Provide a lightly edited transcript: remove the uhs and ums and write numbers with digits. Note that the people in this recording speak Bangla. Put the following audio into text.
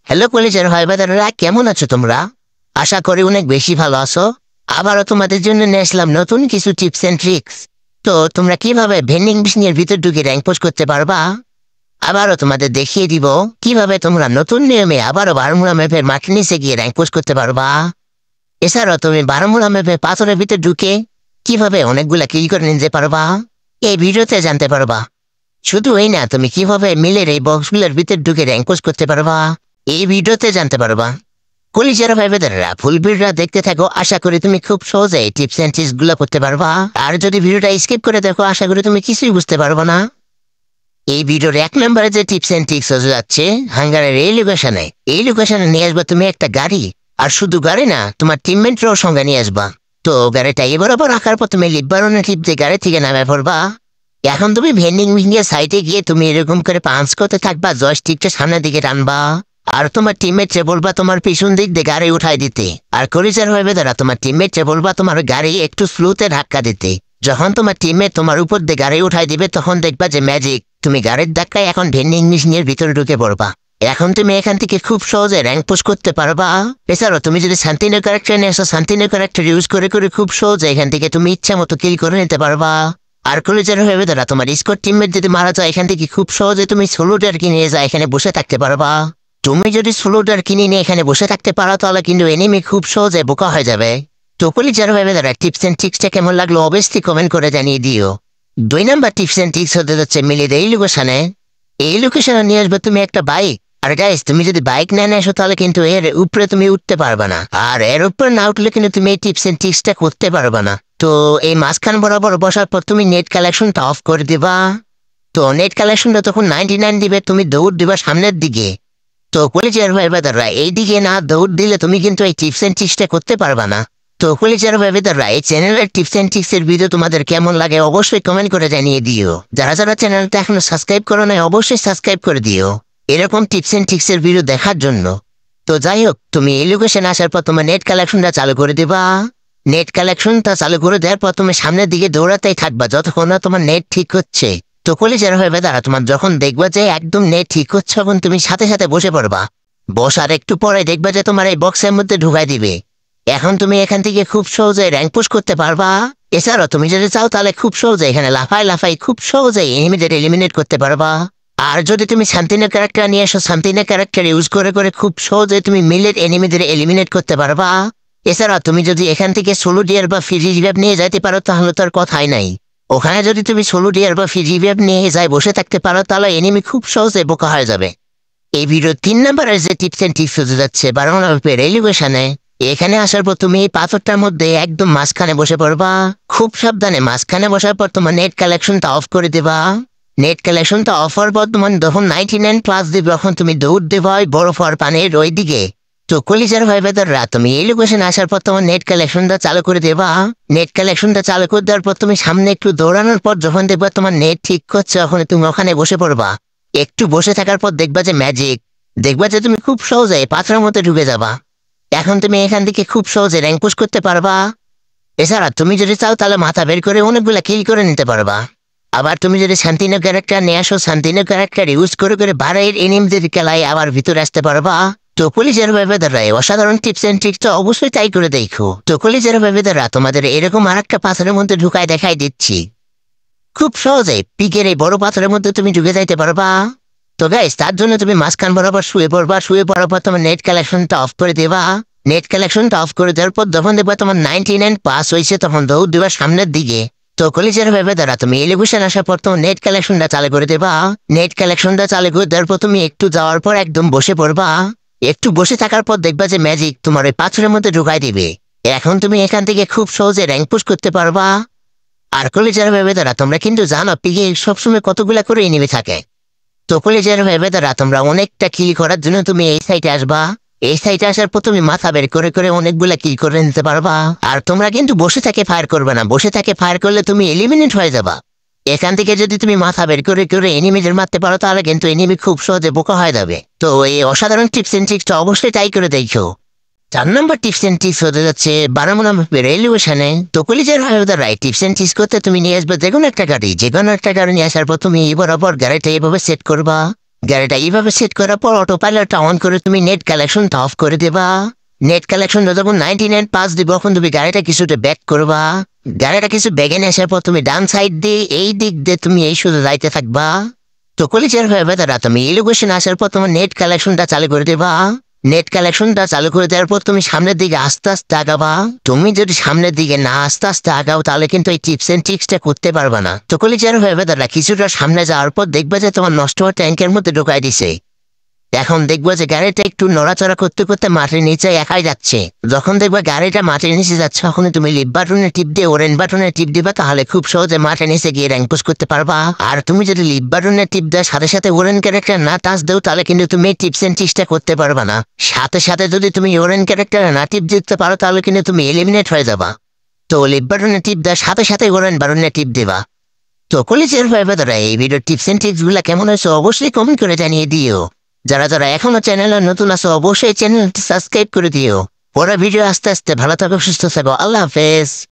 হ্যালো কলেজের ভাই বাদাররা, কেমন আছো তোমরা? আশা করি অনেক বেশি ভালো আছো। আবারও তোমাদের জন্য নিয়ে আসলাম নতুন কিছু টিপস এন্ড ট্রিক্স। তো তোমরা কিভাবে ভেন্ডিং মেশিনের ভিতর ঢুকে র্যাঙ্ক পোস্ট করতে পারবা, আবারও তোমাদের দেখিয়ে দিব কিভাবে তোমরা নতুন নিয়মে আবারও বারমুড়া ম্যাপের মাটির নিচে গিয়ে র্যাঙ্ক পোস্ট করতে পারবা। এছাড়াও তুমি বারমুড়া ম্যাপে পাথরের ভিতর ঢুকে কিভাবে অনেকগুলা কিল করে নিতে পারবা, এই ভিডিওতে জানতে পারবা। শুধু এই না, তুমি কিভাবে মিলের এই বক্সগুলোর ভিতর ঢুকে র্যাঙ্ক পোস্ট করতে পারবা, এই ভিডিওতে জানতে পারবা। কলিজারা ভাই বেদাররা, ফুল ভিডিওটা দেখতে থাকো। আশা করি তুমি খুব সহজে টিপস এন্ড ট্রিক্স গুলো করতে পারবা। আর যদি ভিডিওটা স্কিপ করে দেখো, আশা করি তুমি কিছুই বুঝতে পারবো না। এই ভিডিওর 1 নম্বরে যে টিপস এন্ড ট্রিক্স হয়ে যাচ্ছে হাঙ্গারের এই লোকেশনে। এই লোকেশনে নিয়ে আসবা তুমি একটা গাড়ি, আর শুধু গাড়ি না, তোমার টিমমেটরাও সঙ্গে নিয়ে আসবা। তো গাড়িটা এবার আবার রাখার পর তুমি লিপবারনের টিপ দিয়ে গাড়ি থেকে নামে পড়বা। এখন তুমি ভেন্ডিং মেশিনের সাইডে গিয়ে তুমি এরকম করে পাঞ্চ করতে থাকবা, জয়স্টিকটা সামনের দিকে টানবা। আর তোমার টিমমেটকে বলবা তোমার পিছন দিক দিয়ে গাড়ি উঠাই দিতে। আর কলিজার হয়ে দাঁড়া, তোমার টিমমেটকে বলবা তোমার গাড়ি একটু স্লোতে ধাক্কা দিতে। যখন তোমার টিমমেট তোমার উপর দিয়ে গাড়ি উঠাই দিবে, তখন দেখবা যে ম্যাজিক, তুমি গাড়ির ধাক্কায় এখন ভেন্ডিং মেশিনের ভিতরে ঢুকে পড়বা। এখন তুমি এখান থেকে খুব সহজে র্যাঙ্ক পোস্ট করতে পারবা। এছাড়াও তুমি যদি শান্তিনগর ক্যারেক্টার নিয়ে আসো, শান্তিনগর ক্যারেক্টার ইউজ করে করে খুব সহজে এখান থেকে তুমি ইচ্ছা মতো কিল করে নিতে পারবা। আর কলেজের হয়ে দাঁড়া, তোমার স্কোর টিমমেট যদি মারা যায়, এখান থেকে খুব সহজে তুমি সোলোটার কিনে যা এখানে বসে থাকতে পারবা। তুমি যদি সোলোটার কিনে নিয়ে এখানে বসে থাকতে পারো, তাহলে কিন্তু এনিমি খুব সহজে বোকা হয়ে যাবে। তো কলেজের হয়ে দাঁড়া, টিপস এন্ড ট্রিক্সটা কেমন লাগলো অবশ্যই কমেন্ট করে জানিয়ে দিও। 2 নম্বর টিপস এন্ড ট্রিক্স হতে যাচ্ছে মিলিয়ে এই লোকেশনে। এই লোকেশনে নিয়ে আসবে তুমি একটা বাইক। আর গাইস, তুমি যদি বাইক না নিয়ে আসো, তাহলে কিন্তু এর উপরে তুমি উঠতে পারবে না। আর এর উপরে না উঠলে কিন্তু তুমি এই টিপস এন্ড ট্রিক্সটা করতে পারবে না। তো এই মাঝখান বরাবর বসার পর তুমি নেট কালেকশনটা অফ করে দিবা। তো নেট কালেকশনটা তখন 99 দিবে, তুমি দৌড় দিবা সামনের দিকে। তো কলেজের ভাই বেদাররা, এই দিকে না দৌড় দিলে তুমি কিন্তু এই টিপস এন্ড ট্রিক্সটা করতে পারবা না। তো কলেজের ভাই বেদাররা, এই চ্যানেলের টিপস এন্ড ট্রিক্স এর ভিডিও তোমাদের কেমন লাগে অবশ্যই কমেন্ট করে জানিয়ে দিও। যারা যারা চ্যানেলটা এখনো সাবস্ক্রাইব করো নাই, অবশ্যই সাবস্ক্রাইব করে দিও এরকম টিপস এন্ড ট্রিক্স এর ভিডিও দেখার জন্য। তো যাই হোক, তুমি এই লোকেশনে আসার পর তোমার নেট কালেকশনটা চালু করে দিবা। নেট কালেকশনটা চালু করে দেওয়ার পর তুমি সামনের দিকে দৌড়াতেই থাকবা যতক্ষণ না তোমার নেট ঠিক হচ্ছে। তো কলেজের হয়ে দাঁড়া, তোমার যখন দেখবা যে একদম নেট ঠিক হচ্ছে, তখন তুমি সাথে সাথে বসে পড়বা। বসার একটু পরে দেখবা যে তোমার এই বক্সের মধ্যে ঢুকাই দিবে। এখন তুমি এখান থেকে খুব সহজে র্যাঙ্ক পুশ করতে পারবা। এছাড়াও তুমি যদি চাও, তাহলে খুব সহজে এখানে লাফাই লাফাই খুব সহজে এনিমিদের এলিমিনেট করতে পারবা। আর যদি তুমি শান্তিনের ক্যারেক্টার নিয়ে আসো, শান্তিনের ক্যারেক্টার ইউজ করে করে খুব সহজে তুমি মিলের এনিমিদের এলিমিনেট করতে পারবা। এছাড়া তুমি যদি এখান থেকে সোলো ডিয়ার বা ফিজি রিভ্যাপ নিয়ে যাইতে পারো, তাহলে তার কথাই নাই। ওখানে যদি তুমি সোলো ডিয়ার বা ফিজি রিভ্যাপ নিয়ে যাই বসে থাকতে পারো, তাহলে এনিমি খুব সহজে বোকা হয়ে যাবে। এই ভিডিও 3 নম্বরের যে টিপস এন্ড ট্রিক্স হতে যাচ্ছে বারমুড়া ম্যাপের এই লোকেশনে। এখানে আসার পর তুমি এই পাথরটার মধ্যে একদম মাঝখানে বসে পড়বা। খুব সাবধানে মাঝখানে বসার পর তোমার নেট কালেকশনটা অফ করে দেবা। নেট কালেকশনটা অফ হওয়ার পর তোমার যখন 99+ দিবে, তখন তুমি দৌড় দেবা ওই বরফ হওয়ার পানির ওই দিকে। তো কলিজার ভাই বেদাররা, তুমি এই লোকেশনে আসার পর তোমার নেট কালেকশনটা চালু করে দেবা। নেট কালেকশনটা চালু করে দেওয়ার পর তুমি সামনে একটু দৌড়ানোর পর যখন দেখবা তোমার নেট ঠিক করছে, তখন তুমি ওখানে বসে পড়বা। একটু বসে থাকার পর দেখবা যে ম্যাজিক, দেখবা যে তুমি খুব সহজে পাথরের মধ্যে ঢুকে যাবা। এখন তুমি এখান থেকে খুব সহজে র্যাঙ্ক পুশ করতে পারবা। এছাড়া তুমি যদি চাও, তাহলে মাথা বের করে অনেকগুলা কিল করে নিতে পারবা। আবার তুমি যদি শান্তিনগর ক্যারেক্টার নিয়ে আসো, শান্তিনগর ক্যারেক্টার ইউজ করে করে বাড়ির এনিমিদের খেলায় আবার ভিতরে আসতে পারবা। তো কলিজার ব্যাপারে অসাধারণ টিপস এন্ড ট্রিক্সটা অবশ্যই তাই করে দেখো। তো কলিজার ব্যাপারে তোমাদের এরকম আরেকটা পাথরের মধ্যে ঢুকায় দেখাই দিচ্ছি। খুব সহজে পিকের এই বড় পাথরের মধ্যে তুমি ঢুকে যাইতে পারবা। তো গাইস, তার জন্য তুমি মাঝখান বরাবর শুয়ে পড়বা। শুয়ে পড়ার পর তোমার নেট কালেকশনটা অফ করে দেবা। নেট কালেকশনটা অফ করে দেওয়ার পর যখন দেখবা তোমার 99 পাস হয়েছে, তখন দৌড় দেবা সামনের দিকে। তো কলেজের ভেবে দ্বারা তুমি এলিভেশন আসার পর তোমার নেট কালেকশনটা চালু করে দেবা। নেট কালেকশনটা চালু করে দেওয়ার পর তুমি একটু যাওয়ার পর একদম বসে পড়বা। একটু বসে থাকার পর দেখবা যে ম্যাজিক তোমার ওই পাথরের মধ্যে ঢুকাই দিবে। এখন তুমি এখান থেকে খুব সহজে র্যাঙ্ক পুশ করতে পারবা। আর কলেজের ভেবে দ্বারা তোমরা কিন্তু জানো পিকে সবসময় কতগুলা করে এনিমি থাকে। তো কলেজের ভেবে দ্বারা তোমরা অনেকটা কিল করার জন্য তুমি এই সাইটে আসবা। এই সাইটে আসার পর তুমি মাথা বের করে করে অনেকগুলা কিল করে নিতে পারবা। আর তোমরা কিন্তু বসে থেকে ফায়ার করবে না, বসে থেকে ফায়ার করলে তুমি এলিমিনেট হয়ে যাবা। এখান থেকে যদি তুমি মাথা বের করে করে এনিমিদের মারতে পারো, তাহলে কিন্তু এনিমি খুব সহজে বোকা হয়ে যাবে। তো এই অসাধারণ টিপস এন্ড ট্রিক্সটা অবশ্যই ট্রাই করে দেখো। 4 নম্বর টিপস এন্ড ট্রিক্স হতে যাচ্ছে বারমুড়া ম্যাপের রেলওয়েশনে। তো কলেজের রাইট টিপস এন্ড ট্রিক্স করতে তুমি নিয়ে আসবে যেকোনো একটা গাড়ি। যেকোনো একটা গাড়ি নিয়ে আসার পর তুমি বরাবর গাড়িটা এইভাবে সেট করবা। গাড়িটা এইভাবে সেট করার পর অটো পাইলটটা অন করে তুমি নেট কালেকশনটা অফ করে দেবা। নেট কালেকশনটা যখন 99 পাস দিব তখন তুমি গাড়িটা কিছুটা ব্যাক করবা। গাড়িটা কিছু ব্যাগে নিয়ে আসার পর তুমি ডান সাইড দিয়ে এই দিক দিয়ে তুমি এই শুধু যাইতে থাকবা। তো কলিজার হয়ে বেতারা তুমি ইলোকেশন আসার পর তোমার নেট কালেকশনটা চালু করে দেবা। নেট কালেকশনটা চালু করে দেওয়ার পর তুমি সামনের দিকে আস্তে আস্তে আগাবা। তুমি যদি সামনের দিকে না আস্তে আস্তে আগাও তাহলে কিন্তু এই টিপস এন্ড ট্রিক্সটা করতে পারবা না। তো কলিজার হয়ে বেতারা কিছুটা সামনে যাওয়ার পর দেখবা যে তোমার নষ্ট হওয়া ট্যাঙ্কের মধ্যে ঢোকাই দিছে। এখন দেখবো যে গাড়িটা একটু নড়াচড়া করতে করতে মাটির নিচে একাই যাচ্ছে। যখন দেখবা গাড়িটা মাটির নিচে যাচ্ছে তখন তুমি লিফট বাটনে টিপ দিয়ে ওরেন বাটনে টিপ দিবা, তাহলে খুব সহজে মাটির নিচে গিয়ে র্যাঙ্ক পুশ করতে পারবা। আর তুমি যদি লিফট বাটনে টিপ দেওয়ার সাথে সাথে ওরেন ক্যারেক্টার না টাচ দেও তাহলে কিন্তু তুমি টিপস এন্ড ট্রিক্সটা করতে পারবা না। সাথে সাথে যদি তুমি ওরেন ক্যারেক্টার না টিপ দিতে পারো তাহলে কিন্তু তুমি এলিমিনেট হয়ে যাবা। তো লিফট বাটনে টিপ দেওয়ার সাথে সাথে ওরেন বাটনে টিপ দিবা। তো কলেজের ভাই বেদারা এই ভিডিও টিপস এন্ড ট্রিক্স গুলা কেমন হয়েছে অবশ্যই কমেন্ট করে জানিয়ে দিও। যারা যারা এখনো চ্যানেলে নতুন আছে অবশ্যই চ্যানেলটি সাবস্ক্রাইব করে দিও। পরে ভিডিও আস্তে আস্তে ভালো থাকো, সুস্থ থাকো, আল্লাহ হাফেজ।